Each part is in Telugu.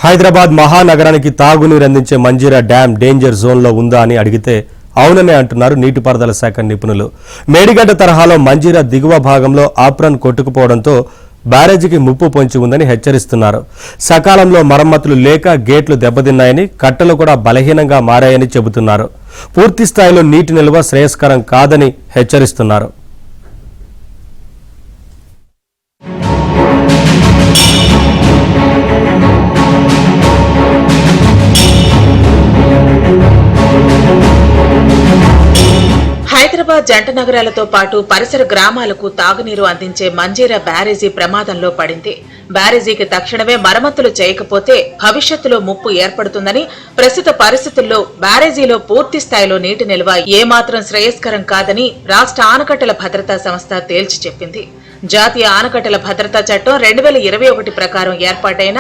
హైదరాబాద్ మహానగరానికి తాగునీరు అందించే మంజీరా డ్యాం డేంజర్ జోన్లో ఉందా అని అడిగితే అవుననే అంటున్నారు నీటిపారుదల శాఖ నిపుణులు. మేడిగడ్డ తరహాలో మంజీరా దిగువ భాగంలో ఆప్రన్ కొట్టుకుపోవడంతో బ్యారేజీకి ముప్పు పొంచి ఉందని హెచ్చరిస్తున్నారు. సకాలంలో మరమ్మతులు లేక గేట్లు దెబ్బతిన్నాయని, కట్టలు కూడా బలహీనంగా మారాయని చెబుతున్నారు. పూర్తి స్థాయిలో నీటి నిల్వ శ్రేయస్కరం కాదని హెచ్చరిస్తున్నారు. హైదరాబాద్ జంట నగరాలతో పాటు పరిసర గ్రామాలకు తాగునీరు అందించే మంజీరా బ్యారేజీ ప్రమాదంలో పడింది. బ్యారేజీకి తక్షణమే మరమ్మతులు చేయకపోతే భవిష్యత్తులో ముప్పు ఏర్పడుతుందని, ప్రస్తుత పరిస్థితుల్లో బ్యారేజీలో పూర్తి స్థాయిలో నీటి నిల్వ ఏమాత్రం శ్రేయస్కరం కాదని రాష్ట్ర ఆనకట్టల భద్రతా సంస్థ తేల్చి చెప్పింది. జాతీయ ఆనకట్టల భద్రతా చట్టం 2021 ప్రకారం ఏర్పాటైన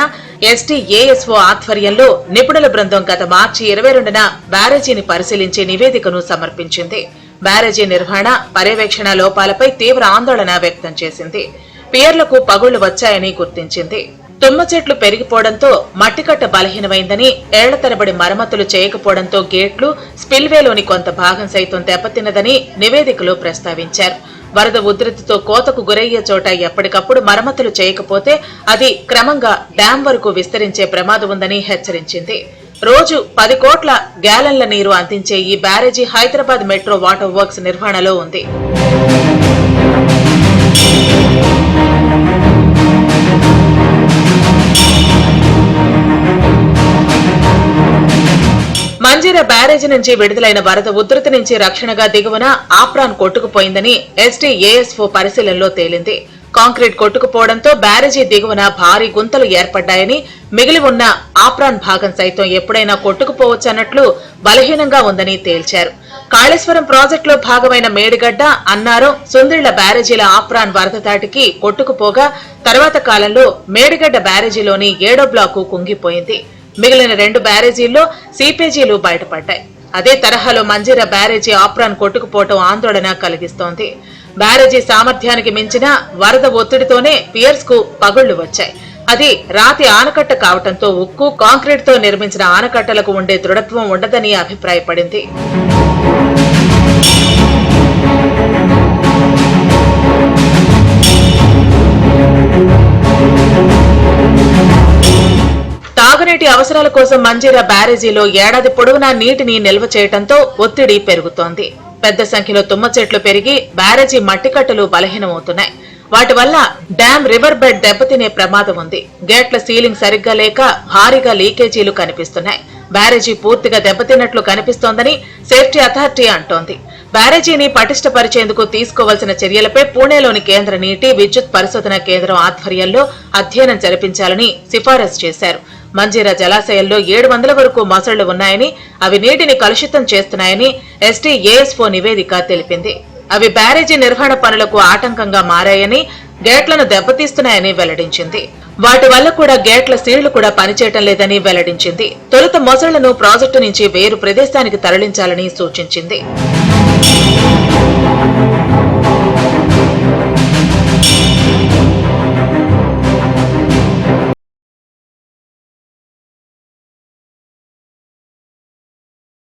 STASO ఆధ్వర్యంలో నిపుణుల బృందం గత మార్చి 22న బ్యారేజీని పరిశీలించి నివేదికను సమర్పించింది. బ్యారేజీ నిర్వహణ, పర్యవేక్షణ లోపాలపై తీవ్ర ఆందోళన వ్యక్తం చేసింది. పియర్లకు పగుళ్లు వచ్చాయని గుర్తించింది. తుమ్మ చెట్లు పెరిగిపోవడంతో మట్టికట్ట బలహీనమైందని, ఏళ్ల తరబడి మరమ్మతులు చేయకపోవడంతో గేట్లు, స్పిల్వేలోని కొంత భాగం సైతం దెబ్బతిన్నదని నివేదికలో ప్రస్తావించారు. వరద ఉధృతితో కోతకు గురయ్యే చోట ఎప్పటికప్పుడు మరమ్మతులు చేయకపోతే అది క్రమంగా డ్యాం వరకు విస్తరించే ప్రమాదం ఉందని హెచ్చరించింది. రోజు 10 కోట్ల గ్యాలన్ల నీరు అందించే ఈ బ్యారేజీ హైదరాబాద్ మెట్రో వాటర్ వర్క్స్ నిర్వహణలో ఉంది. మంజీరా బ్యారేజీ నుంచి విడుదలైన వరద ఉధృతి నుంచి రక్షణగా దిగువన ఆప్రాన్ కొట్టుకుపోయిందని STASO పరిశీలనలో తేలింది. కాంక్రీట్ కొట్టుకుపోవడంతో బ్యారేజీ దిగువన భారీ గుంతలు ఏర్పడ్డాయని, మిగిలి ఉన్న ఆప్రాన్ భాగం సైతం ఎప్పుడైనా కొట్టుకుపోవచ్చన్నట్లు బలహీనంగా ఉందని తేల్చారు. కాళేశ్వరం ప్రాజెక్టులో భాగమైన మేడిగడ్డ, అన్నారం, సుందిళ్ల బ్యారేజీల ఆప్రాన్ వరద దాటికి కొట్టుకుపోగా తర్వాత కాలంలో మేడిగడ్డ బ్యారేజీలోని 7వ బ్లాకు కుంగిపోయింది. మిగిలిన 2 బ్యారేజీల్లో సీపేజీలు బయటపడ్డాయి. అదే తరహాలో మంజీరా బ్యారేజీ ఆప్రాన్ కొట్టుకుపోవటం ఆందోళన కలిగిస్తోంది. బ్యారేజీ సామర్థ్యానికి మించిన వరద ఒత్తిడితోనే పియర్స్ కు పగుళ్లు వచ్చాయి. అది రాతి ఆనకట్ట కావడంతో ఉక్కు, కాంక్రీట్ తో నిర్మించిన ఆనకట్టలకు ఉండే దృఢత్వం ఉండదని అభిప్రాయపడింది. తాగునీటి అవసరాల కోసం మంజీరా బ్యారేజీలో ఏడాది పొడవునా నీటిని నిల్వ చేయడంతో ఒత్తిడి పెరుగుతోంది. పెద్ద సంఖ్యలో తుమ్మ చెట్లు పెరిగి బ్యారేజీ మట్టికట్టలు బలహీనమవుతున్నాయి. వాటి వల్ల డ్యాం రివర్ బెడ్ దెబ్బతినే ప్రమాదం ఉంది. గేట్ల సీలింగ్ సరిగ్గా లేక భారీగా లీకేజీలు కనిపిస్తున్నాయి. బ్యారేజీ పూర్తిగా దెబ్బతిన్నట్లు కనిపిస్తోందని సేఫ్టీ అథారిటీ అంటోంది. బ్యారేజీని పటిష్టపరిచేందుకు తీసుకోవాల్సిన చర్యలపై పూణేలోని కేంద్ర నీటి, విద్యుత్ పరిశోధన కేంద్రం ఆధ్వర్యంలో అధ్యయనం జరిపించాలని సిఫారసు చేశారు. మంజీరా జలాశయంలో 700 వరకు మొసళ్లు ఉన్నాయని, అవి నీటిని కలుషితం చేస్తున్నాయని STASO నివేదిక తెలిపింది. అవి బ్యారేజీ నిర్వహణ పనులకు ఆటంకంగా మారాయని, గేట్లను దెబ్బతీస్తున్నాయని వెల్లడించింది. వాటి వల్ల కూడా గేట్ల సీళ్లు కూడా పనిచేయటం లేదని వెల్లడించింది. తొలుత మొసళ్లను ప్రాజెక్టు నుంచి వేరు ప్రదేశానికి తరలించాలని సూచించింది.